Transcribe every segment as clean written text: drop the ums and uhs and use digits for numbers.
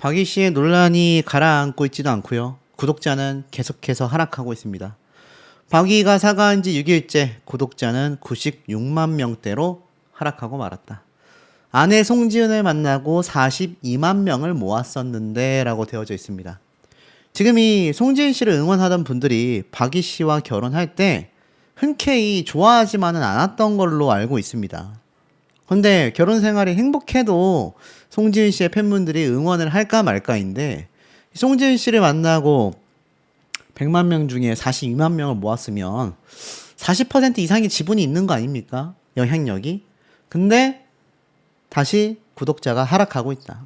박이 씨의 논란이 가라앉고 있지도 않고요. 구독자는 계속해서 하락하고 있습니다. 박이가 사과한 지 6일째 구독자는 96만 명대로 하락하고 말았다. 아내 송지은을 만나고 42만 명을 모았었는데 라고 되어져 있습니다. 지금 이 송지은 씨를 응원하던 분들이 박이 씨와 결혼할 때 흔쾌히 좋아하지만은 않았던 걸로 알고 있습니다. 근데 결혼 생활이 행복해도 송지은 씨의 팬분들이 응원을 할까 말까인데 송지은 씨를 만나고 100만 명 중에 42만 명을 모았으면 40% 이상의 지분이 있는 거 아닙니까? 영향력이. 근데 다시 구독자가 하락하고 있다.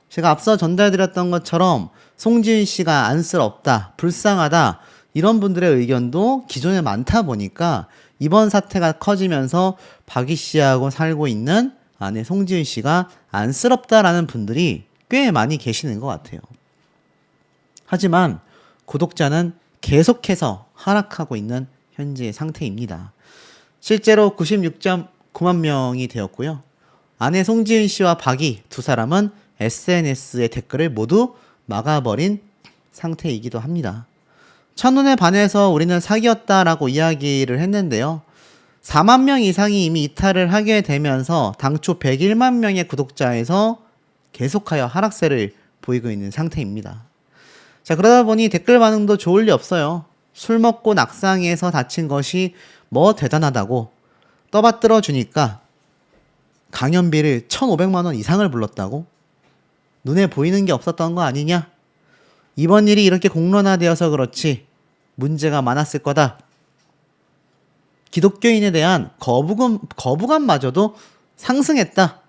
제가 앞서 전달드렸던 것처럼 송지은 씨가 안쓰럽다, 불쌍하다 이런 분들의 의견도 기존에 많다 보니까 이번 사태가 커지면서 박이 씨하고 살고 있는 아내 송지은 씨가 안쓰럽다라는 분들이 꽤 많이 계시는 것 같아요. 하지만 구독자는 계속해서 하락하고 있는 현재 상태입니다. 실제로 96.9만 명이 되었고요. 아내 송지은 씨와 박이 두 사람은 SNS의 댓글을 모두 막아버린 상태이기도 합니다. 첫눈에 반해서 우리는 사귀었다라고 이야기를 했는데요. 4만 명 이상이 이미 이탈을 하게 되면서 당초 101만 명의 구독자에서 계속하여 하락세를 보이고 있는 상태입니다. 자, 그러다 보니 댓글 반응도 좋을 리 없어요. 술 먹고 낙상해서 다친 것이 뭐 대단하다고 떠받들어 주니까 강연비를 1,500만 원 이상을 불렀다고? 눈에 보이는 게 없었던 거 아니냐? 이번 일이 이렇게 공론화되어서 그렇지 문제가 많았을 거다. 기독교인에 대한 거부감마저도 상승했다.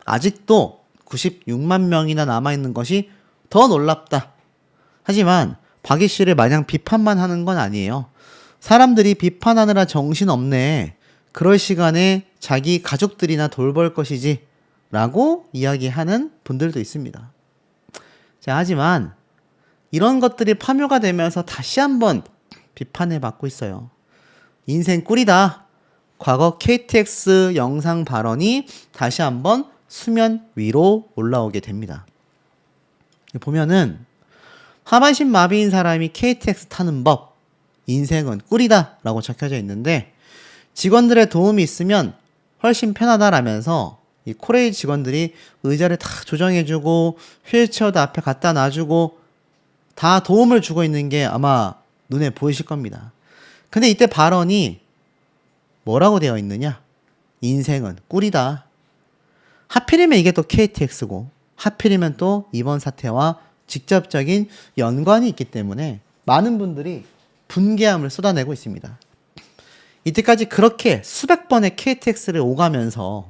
아직도 96만 명이나 남아있는 것이 더 놀랍다. 하지만 박이 씨를 마냥 비판만 하는 건 아니에요. 사람들이 비판하느라 정신없네. 그럴 시간에 자기 가족들이나 돌볼 것이지 라고 이야기하는 분들도 있습니다. 자, 하지만 이런 것들이 파묘가 되면서 다시 한번 비판을 받고 있어요. 인생 꿀이다. 과거 KTX 영상 발언이 다시 한번 수면 위로 올라오게 됩니다. 보면은 하반신 마비인 사람이 KTX 타는 법, 인생은 꿀이다 라고 적혀져 있는데 직원들의 도움이 있으면 훨씬 편하다라면서 이 코레일 직원들이 의자를 다 조정해주고 휠체어도 앞에 갖다 놔주고 다 도움을 주고 있는 게 아마 눈에 보이실 겁니다. 근데 이때 발언이 뭐라고 되어 있느냐? 인생은 꿀이다. 하필이면 이게 또 KTX고 하필이면 또 이번 사태와 직접적인 연관이 있기 때문에 많은 분들이 분개함을 쏟아내고 있습니다. 이때까지 그렇게 수백 번의 KTX를 오가면서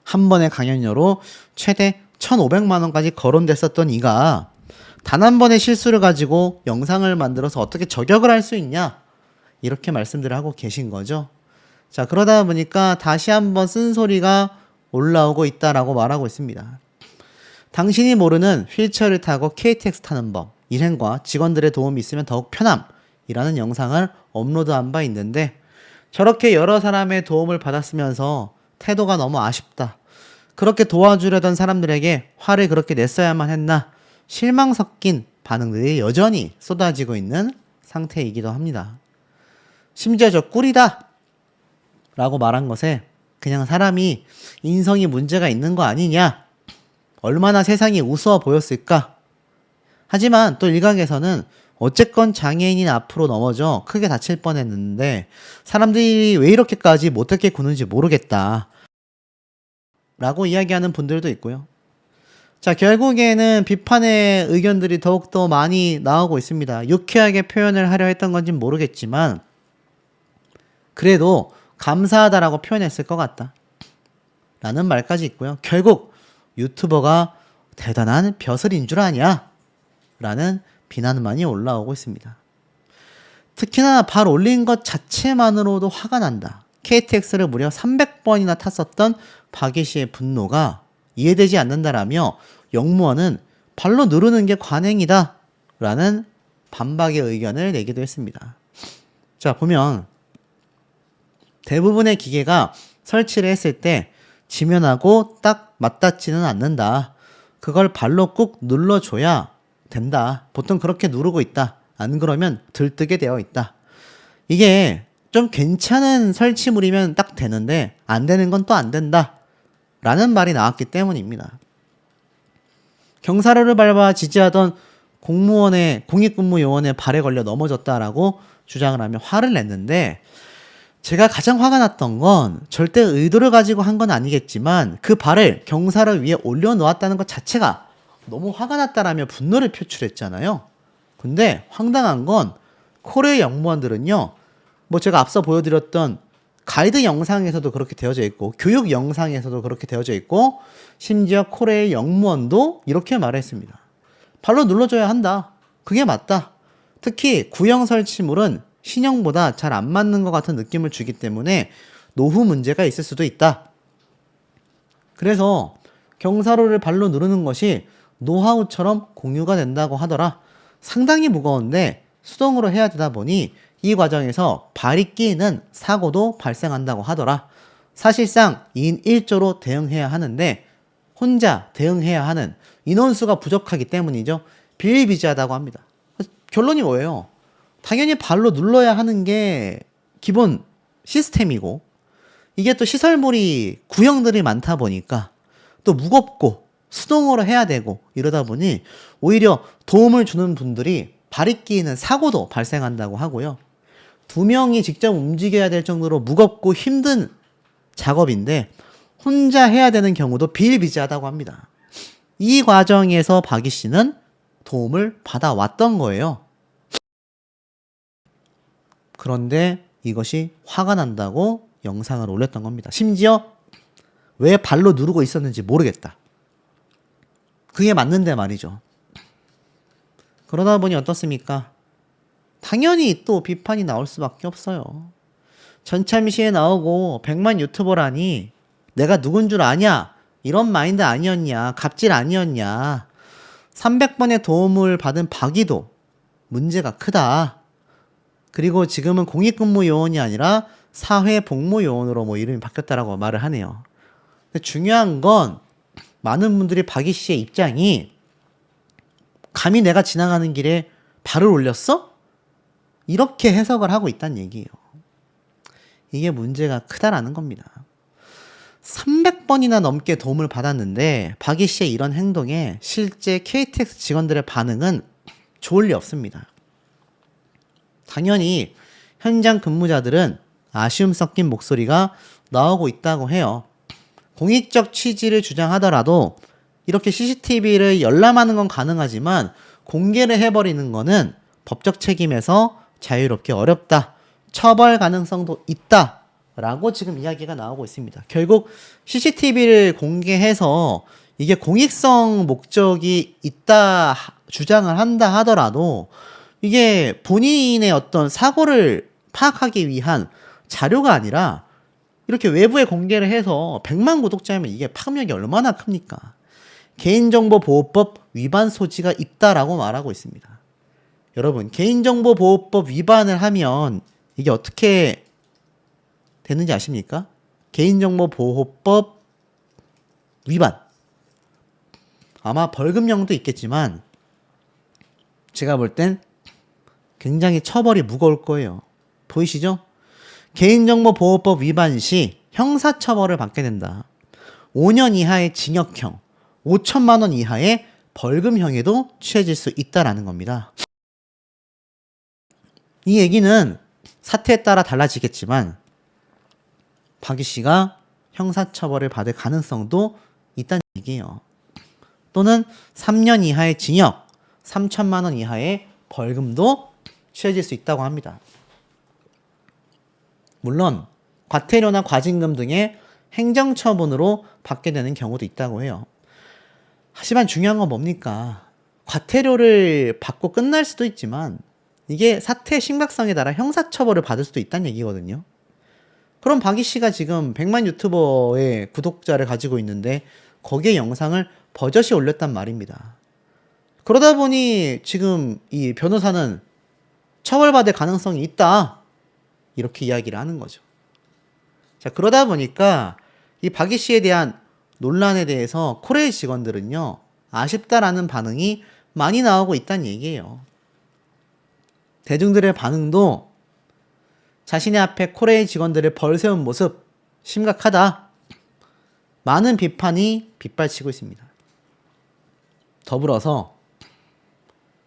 한 번의 강연료로 최대 1,500만 원까지 거론됐었던 이가 단 한 번의 실수를 가지고 영상을 만들어서 어떻게 저격을 할 수 있냐? 이렇게 말씀들을 하고 계신 거죠. 자, 그러다 보니까 다시 한번 쓴소리가 올라오고 있다라고 말하고 있습니다. 당신이 모르는 휠체어를 타고 KTX 타는 법, 일행과 직원들의 도움이 있으면 더욱 편함이라는 영상을 업로드한 바 있는데 저렇게 여러 사람의 도움을 받았으면서 태도가 너무 아쉽다. 그렇게 도와주려던 사람들에게 화를 그렇게 냈어야만 했나? 실망 섞인 반응들이 여전히 쏟아지고 있는 상태이기도 합니다. 심지어 저 꿀이다! 라고 말한 것에 그냥 사람이 인성이 문제가 있는 거 아니냐? 얼마나 세상이 우스워 보였을까? 하지만 또 일각에서는 어쨌건 장애인이 앞으로 넘어져 크게 다칠 뻔했는데 사람들이 왜 이렇게까지 못되게 구는지 모르겠다. 라고 이야기하는 분들도 있고요. 자, 결국에는 비판의 의견들이 더욱더 많이 나오고 있습니다. 유쾌하게 표현을 하려 했던 건지는 모르겠지만 그래도 감사하다라고 표현했을 것 같다. 라는 말까지 있고요. 결국 유튜버가 대단한 벼슬인 줄 아냐? 라는 비난만이 올라오고 있습니다. 특히나 발 올린 것 자체만으로도 화가 난다. KTX를 무려 300번이나 탔었던 박이 씨의 분노가 이해되지 않는다라며 영무원은 발로 누르는 게 관행이다 라는 반박의 의견을 내기도 했습니다. 자, 보면 대부분의 기계가 설치를 했을 때 지면하고 딱 맞닿지는 않는다. 그걸 발로 꾹 눌러줘야 된다. 보통 그렇게 누르고 있다. 안 그러면 들뜨게 되어 있다. 이게 좀 괜찮은 설치물이면 딱 되는데 안 되는 건 또 안 된다. 라는 말이 나왔기 때문입니다. 경사로를 밟아 지지하던 공익근무요원의 발에 걸려 넘어졌다라고 주장을 하며 화를 냈는데, 제가 가장 화가 났던 건 절대 의도를 가지고 한 건 아니겠지만 그 발을 경사로 위에 올려놓았다는 것 자체가 너무 화가 났다라며 분노를 표출했잖아요. 근데 황당한 건 코레일 영무원들은요, 뭐 제가 앞서 보여드렸던 가이드 영상에서도 그렇게 되어져 있고 교육 영상에서도 그렇게 되어져 있고 심지어 코레일 영무원도 이렇게 말했습니다. 발로 눌러줘야 한다. 그게 맞다. 특히 구형 설치물은 신형보다 잘 안 맞는 것 같은 느낌을 주기 때문에 노후 문제가 있을 수도 있다. 그래서 경사로를 발로 누르는 것이 노하우처럼 공유가 된다고 하더라. 상당히 무거운데 수동으로 해야 되다 보니 이 과정에서 발이 끼는 사고도 발생한다고 하더라. 사실상 2인 1조로 대응해야 하는데 혼자 대응해야 하는 인원수가 부족하기 때문이죠. 비일비재하다고 합니다. 결론이 뭐예요? 당연히 발로 눌러야 하는 게 기본 시스템이고, 이게 또 시설물이 구형들이 많다 보니까 또 무겁고 수동으로 해야 되고 이러다 보니 오히려 도움을 주는 분들이 발이 끼이는 사고도 발생한다고 하고요. 2명이 직접 움직여야 될 정도로 무겁고 힘든 작업인데 혼자 해야 되는 경우도 비일비재하다고 합니다. 이 과정에서 박이 씨는 도움을 받아왔던 거예요. 그런데 이것이 화가 난다고 영상을 올렸던 겁니다. 심지어 왜 발로 누르고 있었는지 모르겠다. 그게 맞는데 말이죠. 그러다 보니 어떻습니까? 당연히 또 비판이 나올 수밖에 없어요. 전참시에 나오고 100만 유튜버라니 내가 누군 줄 아냐? 이런 마인드 아니었냐? 갑질 아니었냐? 300번의 도움을 받은 박이도 문제가 크다. 그리고 지금은 공익근무요원이 아니라 사회복무요원으로 뭐 이름이 바뀌었다라고 말을 하네요. 근데 중요한 건 많은 분들이 박이 씨의 입장이 감히 내가 지나가는 길에 발을 올렸어? 이렇게 해석을 하고 있다는 얘기예요. 이게 문제가 크다라는 겁니다. 300번이나 넘게 도움을 받았는데 박이 씨의 이런 행동에 실제 KTX 직원들의 반응은 좋을 리 없습니다. 당연히 현장 근무자들은 아쉬움 섞인 목소리가 나오고 있다고 해요. 공익적 취지를 주장하더라도 이렇게 CCTV를 열람하는 건 가능하지만 공개를 해버리는 거는 법적 책임에서 자유롭게 어렵다. 처벌 가능성도 있다. 라고 지금 이야기가 나오고 있습니다. 결국 CCTV를 공개해서 이게 공익성 목적이 있다 주장을 한다 하더라도 이게 본인의 어떤 사고를 파악하기 위한 자료가 아니라 이렇게 외부에 공개를 해서 100만 구독자면 이게 파급력이 얼마나 큽니까? 개인정보보호법 위반 소지가 있다라고 말하고 있습니다. 여러분, 개인정보보호법 위반을 하면 이게 어떻게 되는지 아십니까? 개인정보보호법 위반. 아마 벌금형도 있겠지만 제가 볼 땐 굉장히 처벌이 무거울 거예요. 보이시죠? 개인정보보호법 위반 시 형사처벌을 받게 된다. 5년 이하의 징역형, 5천만 원 이하의 벌금형에도 취해질 수 있다라는 겁니다. 이 얘기는 사태에 따라 달라지겠지만 박이 씨가 형사처벌을 받을 가능성도 있다는 얘기예요. 또는 3년 이하의 징역, 3천만 원 이하의 벌금도 취해질 수 있다고 합니다. 물론 과태료나 과징금 등의 행정처분으로 받게 되는 경우도 있다고 해요. 하지만 중요한 건 뭡니까? 과태료를 받고 끝날 수도 있지만 이게 사태의 심각성에 따라 형사처벌을 받을 수도 있다는 얘기거든요. 그럼 박이 씨가 지금 100만 유튜버의 구독자를 가지고 있는데 거기에 영상을 버젓이 올렸단 말입니다. 그러다 보니 지금 이 변호사는 처벌받을 가능성이 있다. 이렇게 이야기를 하는 거죠. 자, 그러다 보니까 이 박이 씨에 대한 논란에 대해서 코레일 직원들은요, 아쉽다라는 반응이 많이 나오고 있다는 얘기예요. 대중들의 반응도 자신의 앞에 코레일 직원들을 벌세운 모습 심각하다. 많은 비판이 빗발치고 있습니다. 더불어서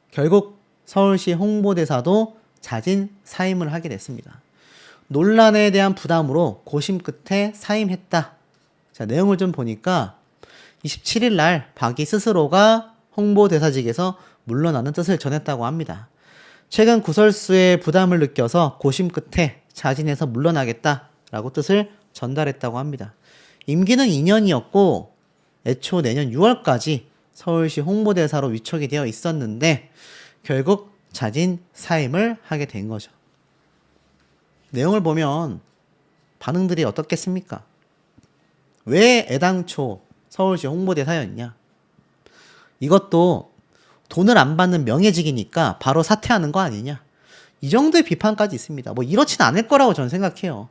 결국 서울시 홍보대사도 자진 사임을 하게 됐습니다. 논란에 대한 부담으로 고심 끝에 사임했다. 자, 내용을 좀 보니까 27일 날 박이 스스로가 홍보대사직에서 물러나는 뜻을 전했다고 합니다. 최근 구설수의 부담을 느껴서 고심 끝에 자진해서 물러나겠다라고 뜻을 전달했다고 합니다. 임기는 2년이었고 애초 내년 6월까지 서울시 홍보대사로 위촉이 되어 있었는데 결국 자진 사임을 하게 된 거죠. 내용을 보면 반응들이 어떻겠습니까? 왜 애당초 서울시 홍보대사였냐? 이것도 돈을 안 받는 명예직이니까 바로 사퇴하는 거 아니냐? 이 정도의 비판까지 있습니다. 뭐 이렇진 않을 거라고 저는 생각해요.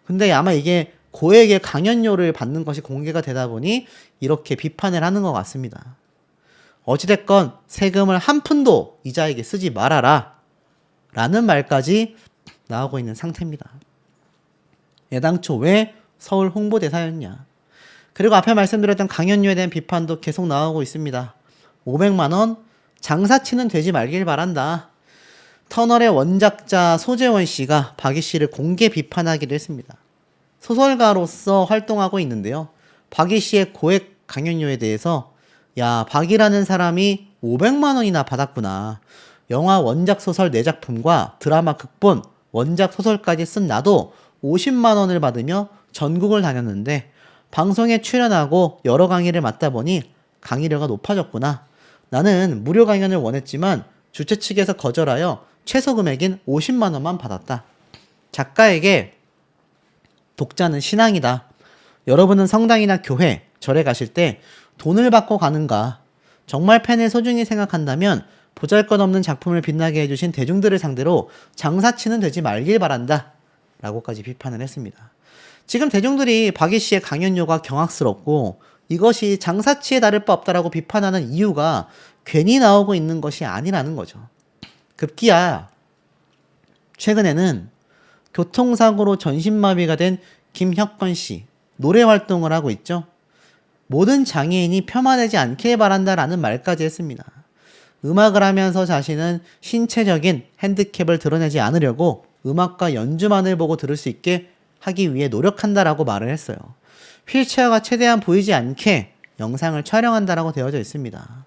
근데 아마 이게 고액의 강연료를 받는 것이 공개가 되다 보니 이렇게 비판을 하는 것 같습니다. 어찌됐건 세금을 한 푼도 이자에게 쓰지 말아라 라는 말까지 나오고 있는 상태입니다. 애당초 왜 서울 홍보대사였냐? 그리고 앞에 말씀드렸던 강연료에 대한 비판도 계속 나오고 있습니다. 500만 원 장사치는 되지 말길 바란다. 터널의 원작자 소재원 씨가 박이 씨를 공개 비판하기도 했습니다. 소설가로서 활동하고 있는데요. 박이 씨의 고액 강연료에 대해서 야, 박이라는 사람이 500만 원이나 받았구나. 영화 원작 소설 4작품과 드라마 극본, 원작 소설까지 쓴 나도 50만 원을 받으며 전국을 다녔는데 방송에 출연하고 여러 강의를 맡다 보니 강의료가 높아졌구나. 나는 무료 강연을 원했지만 주최 측에서 거절하여 최소 금액인 50만 원만 받았다. 작가에게 독자는 신앙이다. 여러분은 성당이나 교회, 절에 가실 때 돈을 받고 가는가? 정말 팬을 소중히 생각한다면 보잘것없는 작품을 빛나게 해주신 대중들을 상대로 장사치는 되지 말길 바란다. 라고까지 비판을 했습니다. 지금 대중들이 박이 씨의 강연료가 경악스럽고 이것이 장사치에 다를 바 없다라고 비판하는 이유가 괜히 나오고 있는 것이 아니라는 거죠. 급기야 최근에는 교통사고로 전신마비가 된 김혁건 씨 노래 활동을 하고 있죠. 모든 장애인이 폄하되지 않길 바란다라는 말까지 했습니다. 음악을 하면서 자신은 신체적인 핸디캡을 드러내지 않으려고 음악과 연주만을 보고 들을 수 있게 하기 위해 노력한다라고 말을 했어요. 휠체어가 최대한 보이지 않게 영상을 촬영한다라고 되어져 있습니다.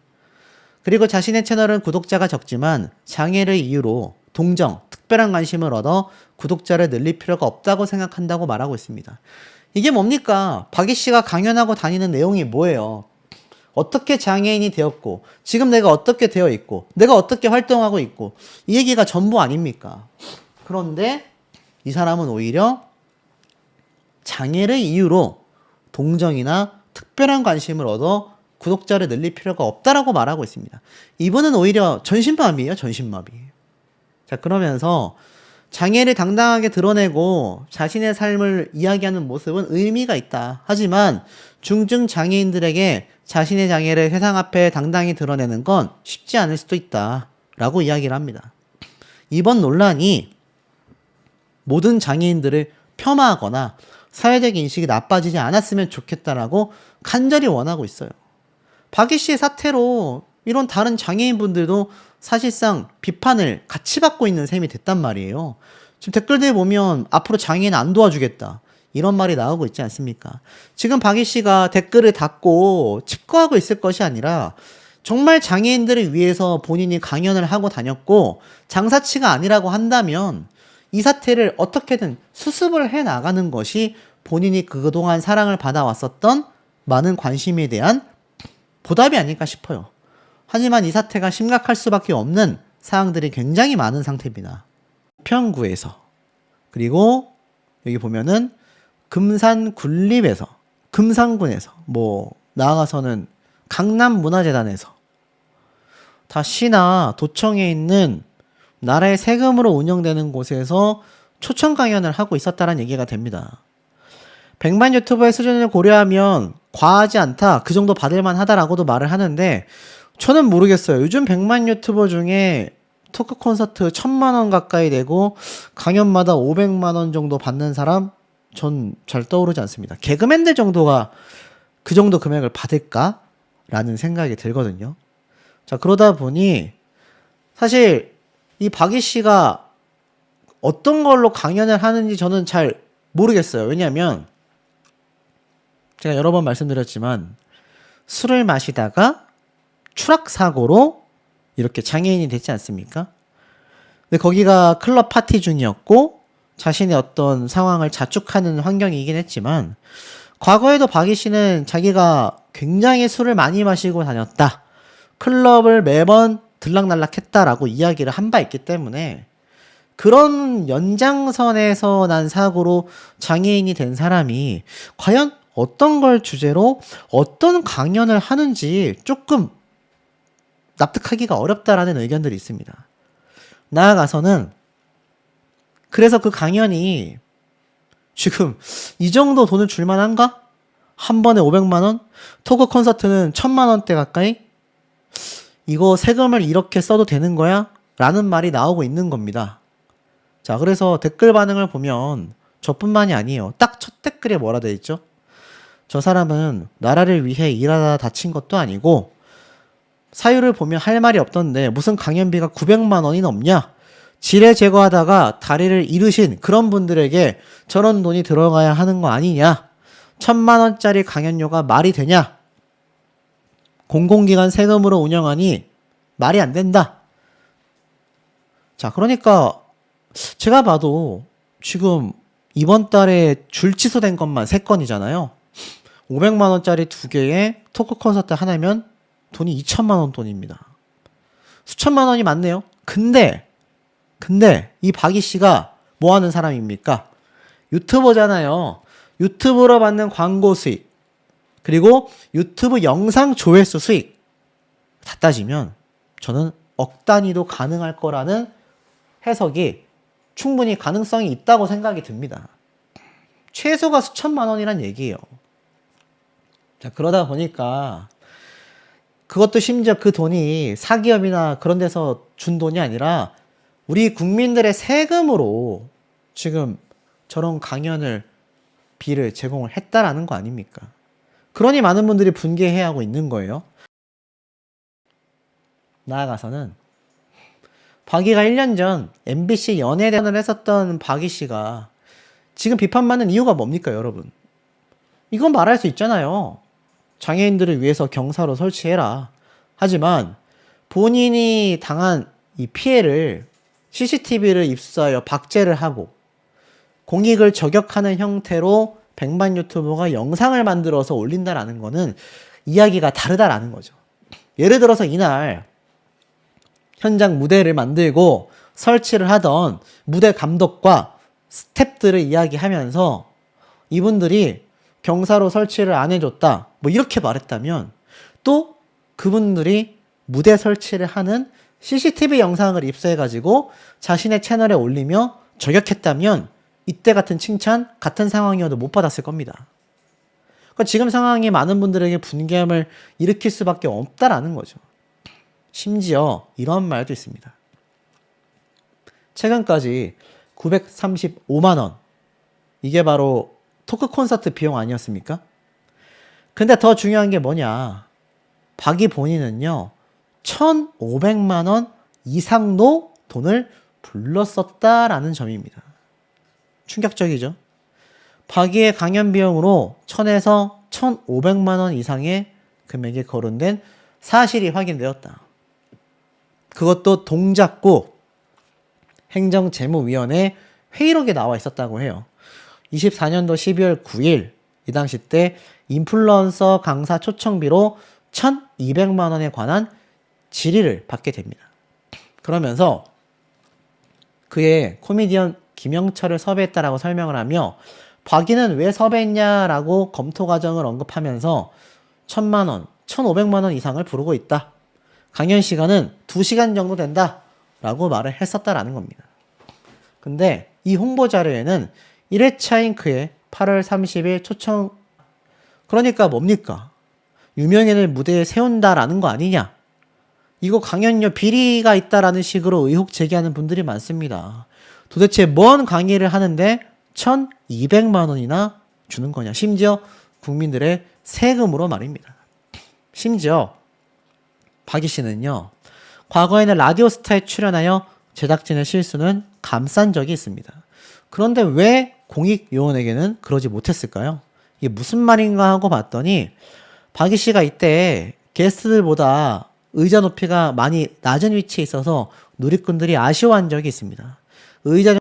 그리고 자신의 채널은 구독자가 적지만 장애를 이유로 동정, 특별한 관심을 얻어 구독자를 늘릴 필요가 없다고 생각한다고 말하고 있습니다. 이게 뭡니까? 박이 씨가 강연하고 다니는 내용이 뭐예요? 어떻게 장애인이 되었고 지금 내가 어떻게 되어 있고 내가 어떻게 활동하고 있고 이 얘기가 전부 아닙니까? 그런데 이 사람은 오히려 장애를 이유로 동정이나 특별한 관심을 얻어 구독자를 늘릴 필요가 없다라고 말하고 있습니다. 이분은 오히려 전신마비예요, 전신마비. 자, 그러면서 장애를 당당하게 드러내고 자신의 삶을 이야기하는 모습은 의미가 있다. 하지만 중증 장애인들에게 자신의 장애를 세상 앞에 당당히 드러내는 건 쉽지 않을 수도 있다. 라고 이야기를 합니다. 이번 논란이 모든 장애인들을 폄하하거나 사회적 인식이 나빠지지 않았으면 좋겠다라고 간절히 원하고 있어요. 박이 씨의 사태로 이런 다른 장애인분들도 사실상 비판을 같이 받고 있는 셈이 됐단 말이에요. 지금 댓글들 보면 앞으로 장애인 안 도와주겠다. 이런 말이 나오고 있지 않습니까? 지금 박이 씨가 댓글을 닫고 칩거하고 있을 것이 아니라 정말 장애인들을 위해서 본인이 강연을 하고 다녔고 장사치가 아니라고 한다면 이 사태를 어떻게든 수습을 해 나가는 것이 본인이 그동안 사랑을 받아왔었던 많은 관심에 대한 보답이 아닐까 싶어요. 하지만 이 사태가 심각할 수밖에 없는 사항들이 굉장히 많은 상태입니다. 부평구에서 그리고 여기 보면은 금산군립에서 금산군에서 뭐 나아가서는 강남문화재단에서 다 시나 도청에 있는 나라의 세금으로 운영되는 곳에서 초청 강연을 하고 있었다는 얘기가 됩니다. 100만 유튜버의 수준을 고려하면 과하지 않다, 그 정도 받을만 하다라고도 말을 하는데 저는 모르겠어요. 요즘 100만 유튜버 중에 토크 콘서트 1000만 원 가까이 내고 강연마다 500만 원 정도 받는 사람 전 잘 떠오르지 않습니다. 개그맨들 정도가 그 정도 금액을 받을까라는 생각이 들거든요. 자, 그러다 보니 사실 이 박이 씨가 어떤 걸로 강연을 하는지 저는 잘 모르겠어요. 왜냐하면 제가 여러 번 말씀드렸지만 술을 마시다가 추락사고로 이렇게 장애인이 됐지 않습니까? 근데 거기가 클럽 파티 중이었고 자신의 어떤 상황을 자축하는 환경이긴 했지만 과거에도 박이 씨는 자기가 굉장히 술을 많이 마시고 다녔다, 클럽을 매번 들락날락했다라고 이야기를 한 바 있기 때문에 그런 연장선에서 난 사고로 장애인이 된 사람이 과연 어떤 걸 주제로 어떤 강연을 하는지 조금 납득하기가 어렵다라는 의견들이 있습니다. 나아가서는 그래서 그 강연이 지금 이 정도 돈을 줄 만한가? 한 번에 500만 원? 토크 콘서트는 1000만 원대 가까이? 이거 세금을 이렇게 써도 되는 거야? 라는 말이 나오고 있는 겁니다. 자, 그래서 댓글 반응을 보면 저뿐만이 아니에요. 딱 첫 댓글에 뭐라 돼 있죠? 저 사람은 나라를 위해 일하다 다친 것도 아니고 사유를 보면 할 말이 없던데 무슨 강연비가 900만 원이 넘냐? 지뢰 제거하다가 다리를 잃으신 그런 분들에게 저런 돈이 들어가야 하는 거 아니냐? 1000만 원짜리 강연료가 말이 되냐? 공공기관 세금으로 운영하니 말이 안 된다. 자, 그러니까 제가 봐도 지금 이번 달에 줄 취소된 것만 3건이잖아요. 500만 원짜리 2개에 토크 콘서트 하나면 돈이 2천만 원 돈입니다. 수천만 원이 많네요. 근데 이 박이 씨가 뭐 하는 사람입니까? 유튜버잖아요. 유튜브로 받는 광고 수익, 그리고 유튜브 영상 조회수 수익 다 따지면 저는 억 단위도 가능할 거라는 해석이 충분히 가능성이 있다고 생각이 듭니다. 최소가 수천만 원이란 얘기예요. 자, 그러다 보니까 그것도 심지어 그 돈이 사기업이나 그런 데서 준 돈이 아니라 우리 국민들의 세금으로 지금 저런 강연을 비를 제공을 했다라는 거 아닙니까? 그러니 많은 분들이 분개해하고 있는 거예요. 나아가서는 박이가 1년 전 MBC 연예대전을 했었던 박이 씨가 지금 비판받는 이유가 뭡니까, 여러분? 이건 말할 수 있잖아요. 장애인들을 위해서 경사로 설치해라. 하지만 본인이 당한 이 피해를 CCTV를 입수하여 박제를 하고 공익을 저격하는 형태로 100만 유튜버가 영상을 만들어서 올린다라는 거는 이야기가 다르다라는 거죠. 예를 들어서 이날 현장 무대를 만들고 설치를 하던 무대 감독과 스태프들을 이야기하면서 이분들이 경사로 설치를 안 해줬다, 뭐 이렇게 말했다면, 또 그분들이 무대 설치를 하는 CCTV 영상을 입수해가지고 자신의 채널에 올리며 저격했다면 이때 같은 칭찬, 같은 상황이어도 못 받았을 겁니다. 그러니까 지금 상황이 많은 분들에게 분개함을 일으킬 수밖에 없다라는 거죠. 심지어 이런 말도 있습니다. 최근까지 935만 원, 이게 바로 토크 콘서트 비용 아니었습니까? 근데 더 중요한 게 뭐냐, 박이 본인은요 1500만 원 이상도 돈을 불렀었다라는 점입니다. 충격적이죠? 박이의 강연 비용으로 1000에서 1500만 원 이상의 금액이 거론된 사실이 확인되었다. 그것도 동작구 행정재무위원회 회의록에 나와 있었다고 해요. 24년도 12월 9일 이 당시 때 인플루언서 강사 초청비로 1200만 원에 관한 질의를 받게 됩니다. 그러면서 그의 코미디언 김영철을 섭외했다라고 설명을 하며 박이는 왜 섭외했냐라고 검토 과정을 언급하면서 1000만 원, 1500만 원 이상을 부르고 있다. 강연 시간은 2시간 정도 된다라고 말을 했었다라는 겁니다. 근데 이 홍보 자료에는 1회차인 그의 8월 30일 초청. 그러니까 뭡니까? 유명인을 무대에 세운다라는 거 아니냐? 이거 강연료 비리가 있다라는 식으로 의혹 제기하는 분들이 많습니다. 도대체 뭔 강의를 하는데 1,200만 원이나 주는 거냐? 심지어 국민들의 세금으로 말입니다. 심지어 박이 씨는요, 과거에는 라디오스타에 출연하여 제작진의 실수는 감싼 적이 있습니다. 그런데 왜 공익요원에게는 그러지 못했을까요? 이게 무슨 말인가 하고 봤더니 박이 씨가 이때 게스트들보다 의자 높이가 많이 낮은 위치에 있어서 누리꾼들이 아쉬워한 적이 있습니다. 의자